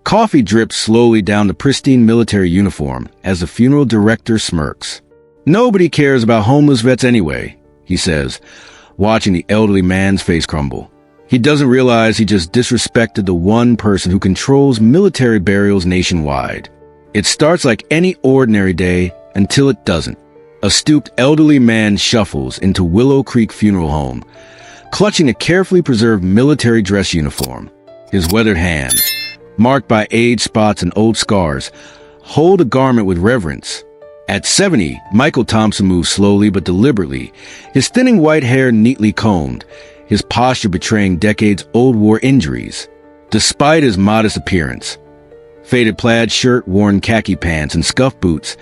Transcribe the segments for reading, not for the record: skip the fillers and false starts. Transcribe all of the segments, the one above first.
Coffee drips slowly down the pristine military uniform as the funeral director smirks. "Nobody cares about homeless vets anyway," he says, watching the elderly man's face crumble. He doesn't realize he just disrespected the one person who controls military burials nationwide. It starts like any ordinary day until it doesn't. A stooped elderly man shuffles into Willow Creek Funeral Home, clutching a carefully preserved military dress uniform. His weathered hands, marked by age spots and old scars, hold a garment with reverence. At 70, Michael Thompson moves slowly but deliberately, his thinning white hair neatly combed, his posture betraying decades-old war injuries. Despite his modest appearance, faded plaid shirt, worn khaki pants, and scuffed boots,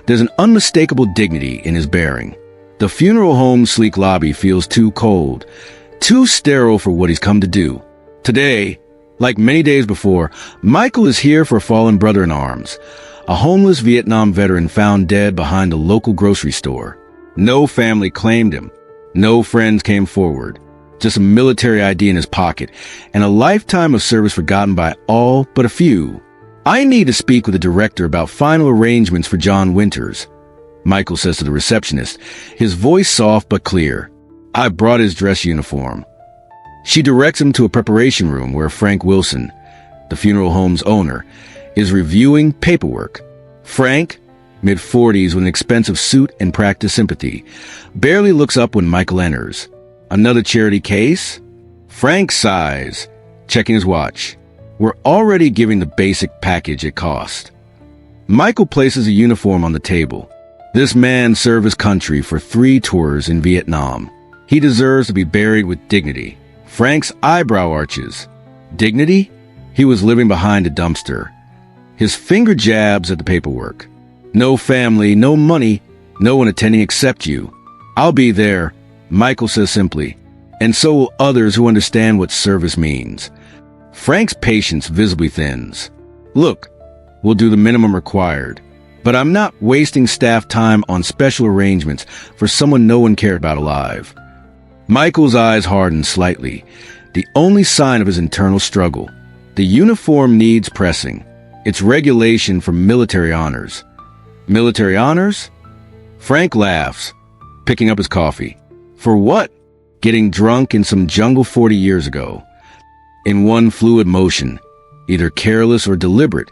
there's an unmistakable dignity in his bearing. The funeral home's sleek lobby feels too cold, too sterile for what he's come to do. Today, like many days before, Michael is here for a fallen brother in arms, a homeless Vietnam veteran found dead behind a local grocery store. No family claimed him. No friends came forward. Just a military ID in his pocket, and a lifetime of service forgotten by all but a few. "I need to speak with the director about final arrangements for John Winters," Michael says to the receptionist, his voice soft but clear. "I brought his dress uniform." She directs him to a preparation room where Frank Wilson, the funeral home's owner, is reviewing paperwork. Frank, mid-40s with an expensive suit and practiced sympathy, barely looks up when Michael enters. "Another charity case?" Frank sighs, checking his watch. "We're already giving the basic package it cost." Michael places a uniform on the table. This man served his country for 3 tours in Vietnam. He deserves to be buried with dignity. Frank's eyebrow arches. Dignity? He was living behind a dumpster. His finger jabs at the paperwork. "No family, no money, no one attending except you. I'll be there," Michael says simply, "and so will others who understand what service means." Frank's patience visibly thins. "Look, we'll do the minimum required, but I'm not wasting staff time on special arrangements for someone no one cared about alive." Michael's eyes harden slightly, the only sign of his internal struggle. The uniform needs pressing. It's regulation for military honors. Military honors? Frank laughs, picking up his coffee. For what? Getting drunk in some jungle 40 years ago. In one fluid motion, either careless or deliberate,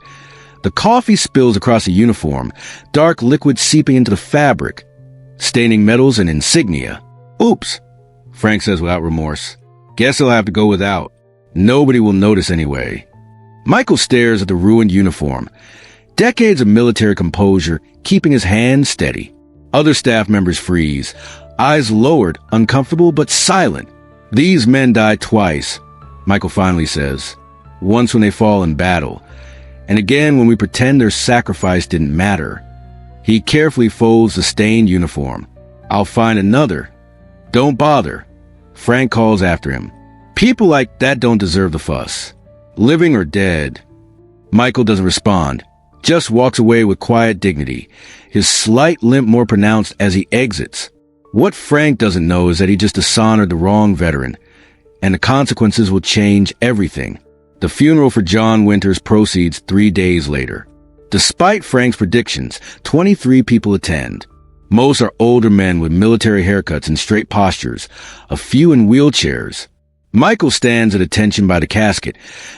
the coffee spills across the uniform, dark liquid seeping into the fabric, staining medals and insignia. "Oops," Frank says without remorse. "Guess I'll have to go without. Nobody will notice anyway." Michael stares at the ruined uniform, decades of military composure keeping his hands steady. Other staff members freeze, eyes lowered, uncomfortable but silent. "These men died twice," Michael finally says. "Once when they fall in battle, and again when we pretend their sacrifice didn't matter." He carefully folds the stained uniform. "I'll find another." "Don't bother," Frank calls after him. "People like that don't deserve the fuss. Living or dead." Michael doesn't respond, just walks away with quiet dignity, his slight limp more pronounced as he exits. What Frank doesn't know is that he just dishonored the wrong veteran, and the consequences will change everything. The funeral for John Winters proceeds 3 days later. Despite Frank's predictions, 23 people attend. Most are older men with military haircuts and straight postures, a few in wheelchairs. Michael stands at attention by the casket,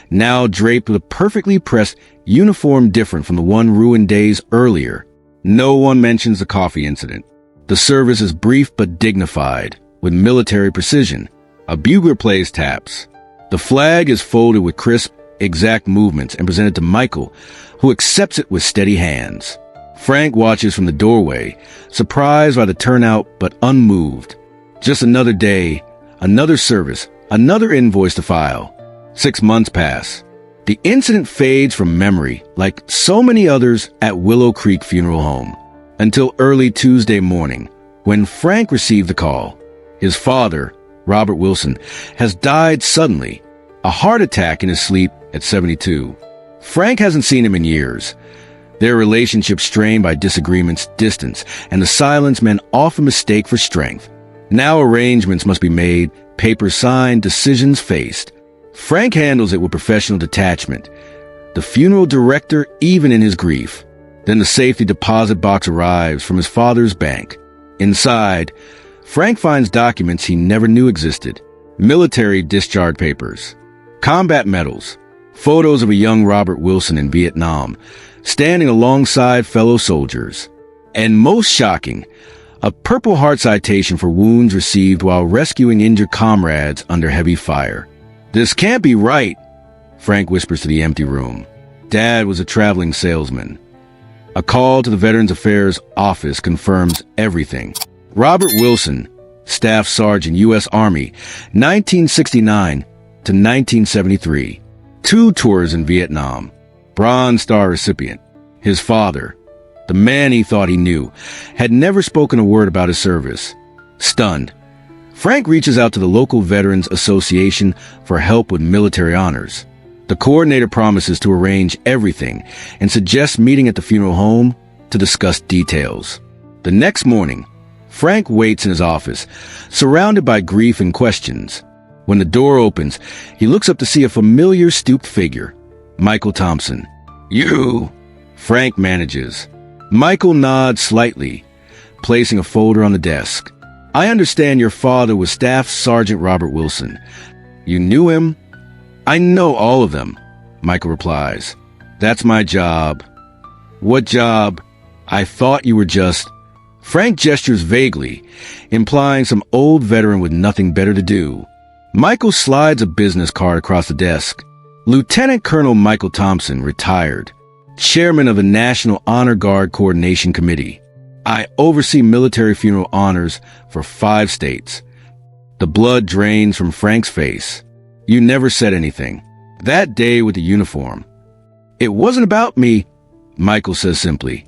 now draped with a perfectly pressed uniform different from the one ruined days earlier. No one mentions the coffee incident. The service is brief but dignified, with military precision. A bugler plays taps. The flag is folded with crisp, exact movements and presented to Michael, who accepts it with steady hands. Frank watches from the doorway, surprised by the turnout but unmoved. Just another day, another service, another invoice to file. 6 months pass. The incident fades from memory, like so many others at Willow Creek Funeral Home, until early Tuesday morning, when Frank received the call. His father, Robert Wilson, has died suddenly, a heart attack in his sleep at 72. Frank hasn't seen him in years. Their relationship strained by disagreements, distance, and the silence men often mistake for strength. Now arrangements must be made, papers signed, decisions faced. Frank handles it with professional detachment, The funeral director, even in his grief. Then the safety deposit box arrives from his father's bank. Inside, Frank finds documents he never knew existed. Military discharge papers, combat medals, photos of a young Robert Wilson in Vietnam, standing alongside fellow soldiers. And most shocking, a Purple Heart citation for wounds received while rescuing injured comrades under heavy fire. "This can't be right," Frank whispers to the empty room. Dad was a traveling salesman. A call to the Veterans Affairs office confirms everything. Robert Wilson, Staff Sergeant, U.S. Army, 1969 to 1973. 2 tours in Vietnam. Bronze Star recipient. His father, the man he thought he knew, had never spoken a word about his service. Stunned, Frank reaches out to the local Veterans Association for help with military honors. The coordinator promises to arrange everything and suggests meeting at the funeral home to discuss details. The next morning, Frank waits in his office, surrounded by grief and questions. When the door opens, he looks up to see a familiar stooped figure, Michael Thompson. "You," Frank manages. Michael nods slightly, placing a folder on the desk. "I understand your father was Staff Sergeant Robert Wilson. You knew him?" "I know all of them," Michael replies. "That's my job." "What job?" "I thought you were just—" Frank gestures vaguely, implying some old veteran with nothing better to do. Michael slides a business card across the desk. "Lieutenant Colonel Michael Thompson, retired. Chairman of the National Honor Guard Coordination Committee. I oversee military funeral honors for 5 states." The blood drains from Frank's face. "You never said anything. That day with the uniform." "It wasn't about me," Michael says simply.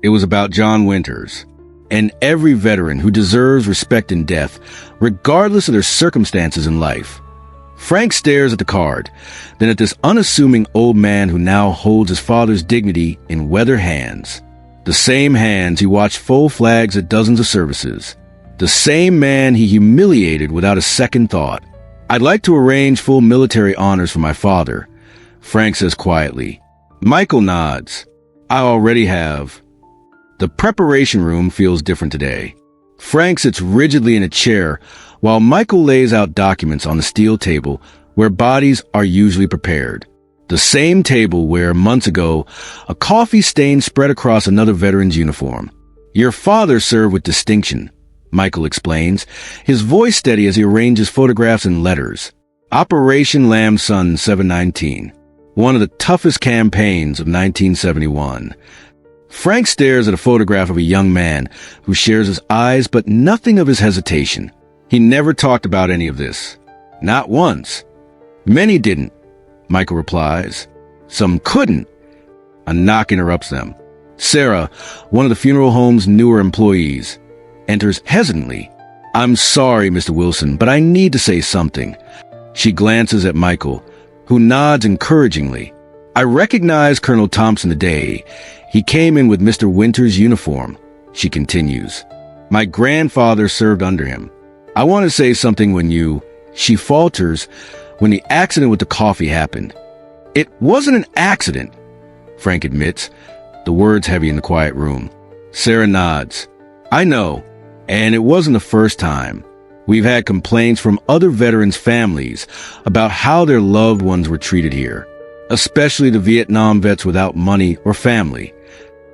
"It was about John Winters. And every veteran who deserves respect in death, regardless of their circumstances in life." Frank stares at the card, then at this unassuming old man who now holds his father's dignity in weathered hands. The same hands he watched fold flags at dozens of services. The same man he humiliated without a second thought. "I'd like to arrange full military honors for my father," Frank says quietly. Michael nods. "I already have." The preparation room feels different today. Frank sits rigidly in a chair while Michael lays out documents on the steel table where bodies are usually prepared. The same table where, months ago, a coffee stain spread across another veteran's uniform. "Your father served with distinction," Michael explains, his voice steady as he arranges photographs and letters. "Operation Lamb Sun 719, one of the toughest campaigns of 1971. Frank stares at a photograph of a young man who shares his eyes but nothing of his hesitation. He never talked about any of this. Not once. "Many didn't," Michael replies. "Some couldn't." A knock interrupts them. Sarah, one of the funeral home's newer employees, enters hesitantly. "I'm sorry, Mr. Wilson, but I need to say something." She glances at Michael, who nods encouragingly. "I recognize Colonel Thompson today. He came in with Mr. Winter's uniform," she continues. "My grandfather served under him. I want to say something when you—" She falters when the accident with the coffee happened. "It wasn't an accident," Frank admits, the words heavy in the quiet room. Sarah nods. "I know, and it wasn't the first time. We've had complaints from other veterans' families about how their loved ones were treated here, especially the Vietnam vets without money or family."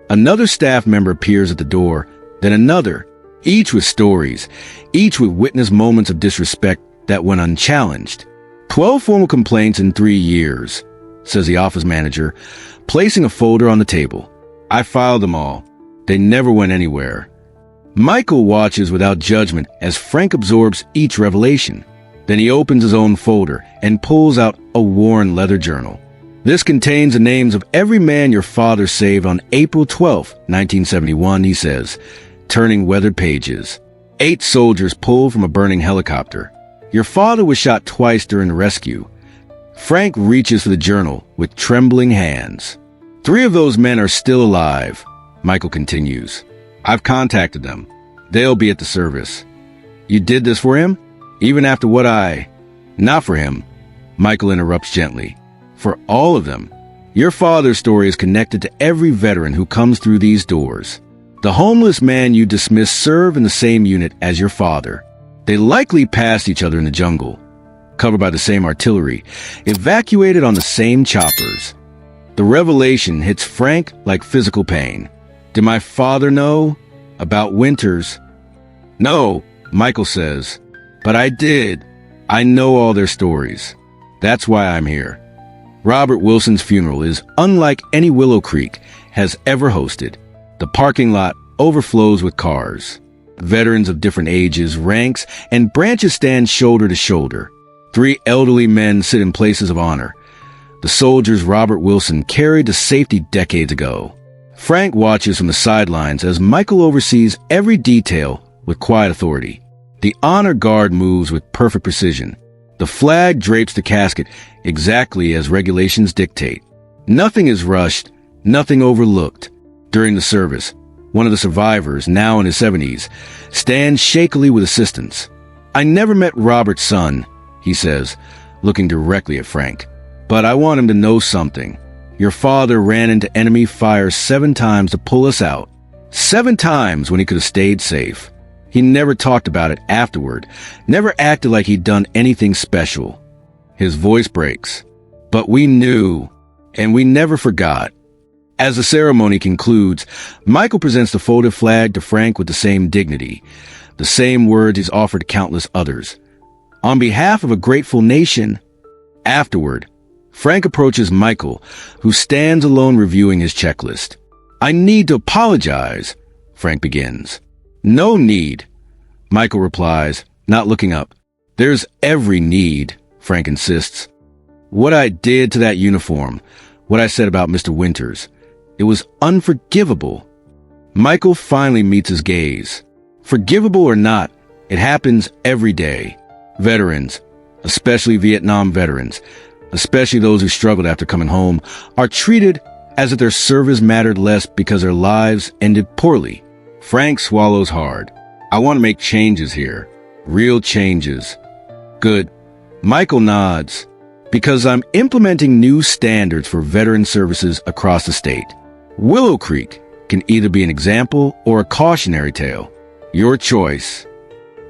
Another staff member appears at the door, then another, each with stories, each with witnessed moments of disrespect that went unchallenged. 12 formal complaints in 3 years, says the office manager, placing a folder on the table. "I filed them all. They never went anywhere." Michael watches without judgment as Frank absorbs each revelation. Then he opens his own folder and pulls out a worn leather journal. "This contains the names of every man your father saved on April 12, 1971, he says, turning weathered pages. 8 soldiers pulled from a burning helicopter. Your father was shot twice during the rescue." Frank reaches for the journal with trembling hands. 3 of those men are still alive, Michael continues. "I've contacted them. They'll be at the service." "You did this for him? Even after what I—" "Not for him," Michael interrupts gently. "For all of them. Your father's story is connected to every veteran who comes through these doors. The homeless man you dismiss served in the same unit as your father. They likely passed each other in the jungle, covered by the same artillery, evacuated on the same choppers. The revelation hits Frank like physical pain. Did my father know about Winters? No, Michael says, but I did. I know all their stories. That's why I'm here. Robert Wilson's funeral is unlike any Willow Creek has ever hosted. The parking lot overflows with cars. Veterans of different ages, ranks, and branches stand shoulder to shoulder. 3 elderly men sit in places of honor. The soldiers Robert Wilson carried to safety decades ago. Frank watches from the sidelines as Michael oversees every detail with quiet authority. The honor guard moves with perfect precision. The flag drapes the casket exactly as regulations dictate. Nothing is rushed, nothing overlooked. During the service, one of the survivors, now in his 70s, stands shakily with assistance. I never met Robert's son, he says, looking directly at Frank. But I want him to know something. Your father ran into enemy fire 7 times to pull us out. 7 times when he could have stayed safe. He never talked about it afterward, never acted like he'd done anything special. His voice breaks. But we knew, and we never forgot. As the ceremony concludes, Michael presents the folded flag to Frank with the same dignity, the same words he's offered to countless others. On behalf of a grateful nation. Afterward, Frank approaches Michael, who stands alone reviewing his checklist. I need to apologize, Frank begins. No need, Michael replies, not looking up. There's every need, Frank insists. What I did to that uniform, what I said about Mr. Winters, it was unforgivable. Michael finally meets his gaze. Forgivable or not, it happens every day. Veterans, especially Vietnam veterans, especially those who struggled after coming home, are treated as if their service mattered less because their lives ended poorly. Frank swallows hard. I want to make changes here. Real changes. Good. Michael nods. Because I'm implementing new standards for veteran services across the state. Willow Creek can either be an example or a cautionary tale. Your choice.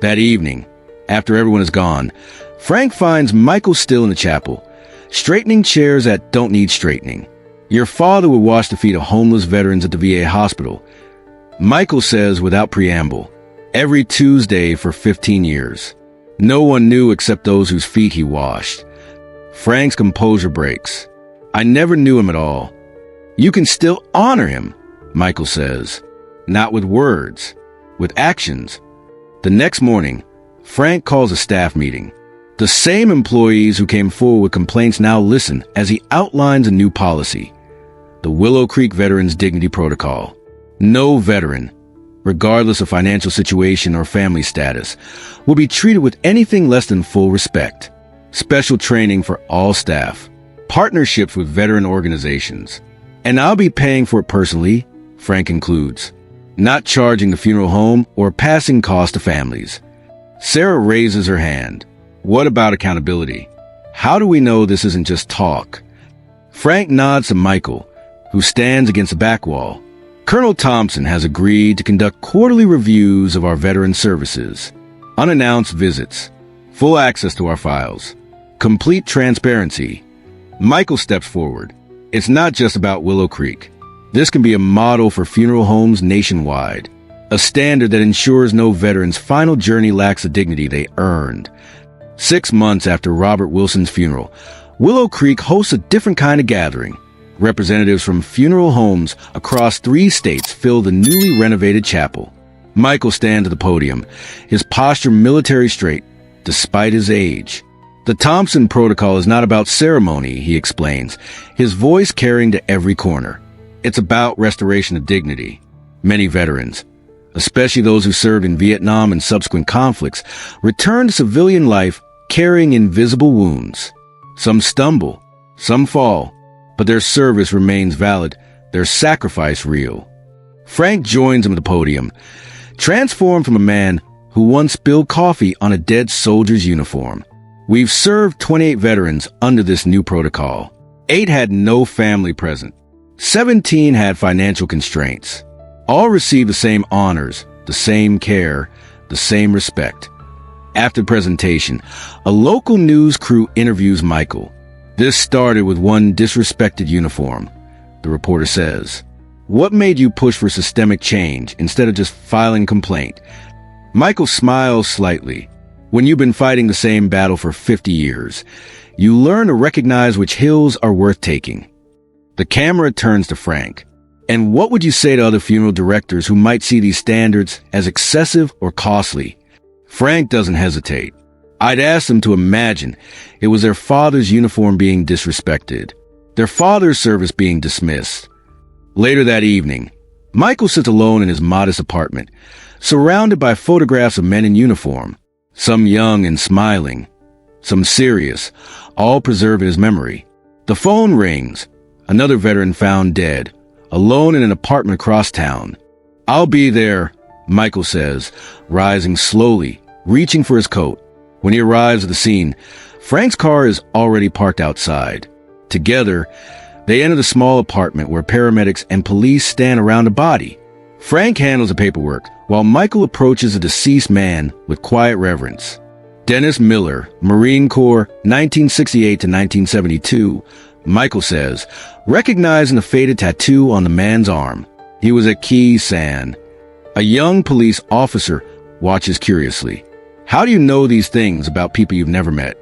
That evening, after everyone is gone, Frank finds Michael still in the chapel, straightening chairs that don't need straightening. Your father would wash the feet of homeless veterans at the VA hospital. Michael says without preamble, every Tuesday for 15 years. No one knew except those whose feet he washed. Frank's composure breaks. I never knew him at all. You can still honor him, Michael says. Not with words, with actions. The next morning, Frank calls a staff meeting. The same employees who came forward with complaints now listen as he outlines a new policy. The Willow Creek Veterans Dignity Protocol. No veteran, regardless of financial situation or family status, will be treated with anything less than full respect. Special training for all staff. Partnerships with veteran organizations. And I'll be paying for it personally, Frank includes. Not charging the funeral home or passing costs to families. Sarah raises her hand. What about accountability? How do we know this isn't just talk? Frank nods to Michael, who stands against the back wall. Colonel Thompson has agreed to conduct quarterly reviews of our veteran services. Unannounced visits. Full access to our files. Complete transparency. Michael steps forward. It's not just about Willow Creek. This can be a model for funeral homes nationwide. A standard that ensures no veteran's final journey lacks the dignity they earned. 6 months after Robert Wilson's funeral, Willow Creek hosts a different kind of gathering. Representatives from funeral homes across 3 states fill the newly renovated chapel. Michael stands at the podium, his posture military straight, despite his age. The Thompson protocol is not about ceremony, he explains, his voice carrying to every corner. It's about restoration of dignity. Many veterans, especially those who served in Vietnam and subsequent conflicts, return to civilian life carrying invisible wounds. Some stumble, some fall, but their service remains valid, their sacrifice real. Frank joins him at the podium, transformed from a man who once spilled coffee on a dead soldier's uniform. We've served 28 veterans under this new protocol. 8 had no family present. 17 had financial constraints. All received the same honors, the same care, the same respect. After the presentation, a local news crew interviews Michael. This started with one disrespected uniform. The reporter says, "What made you push for systemic change instead of just filing complaint?" Michael smiles slightly. When you've been fighting the same battle for 50 years, you learn to recognize which hills are worth taking. The camera turns to Frank. "And what would you say to other funeral directors who might see these standards as excessive or costly?" Frank doesn't hesitate. "I'd ask them to imagine it was their father's uniform being disrespected, their father's service being dismissed." Later that evening, Michael sits alone in his modest apartment, surrounded by photographs of men in uniform, some young and smiling, some serious, all preserved in his memory. The phone rings. Another veteran found dead, alone in an apartment across town. "I'll be there," Michael says, rising slowly, reaching for his coat. When he arrives at the scene, Frank's car is already parked outside. Together, they enter the small apartment where paramedics and police stand around the body. Frank handles the paperwork, while Michael approaches the deceased man with quiet reverence. Dennis Miller, Marine Corps, 1968 to 1972, Michael says, recognizing the faded tattoo on the man's arm. He was at Key San. A young police officer watches curiously. "How do you know these things about people you've never met?"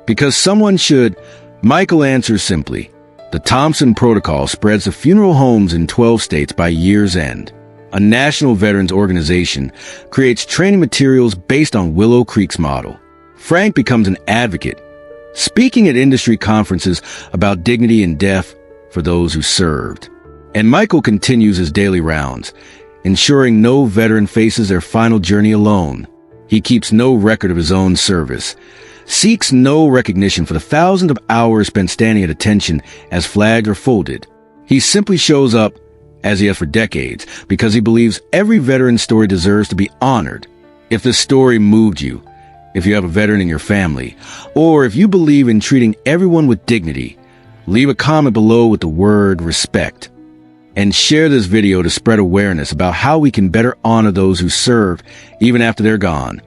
"Because someone should," Michael answers simply. The Thompson Protocol spreads to funeral homes in 12 states by year's end. A national veterans organization creates training materials based on Willow Creek's model. Frank becomes an advocate, speaking at industry conferences about dignity in death for those who served. And Michael continues his daily rounds, ensuring no veteran faces their final journey alone. He keeps no record of his own service, seeks no recognition for the thousands of hours spent standing at attention as flags are folded. He simply shows up, as he has for decades, because he believes every veteran's story deserves to be honored. If this story moved you, if you have a veteran in your family, or if you believe in treating everyone with dignity, leave a comment below with the word respect. And share this video to spread awareness about how we can better honor those who serve even after they're gone.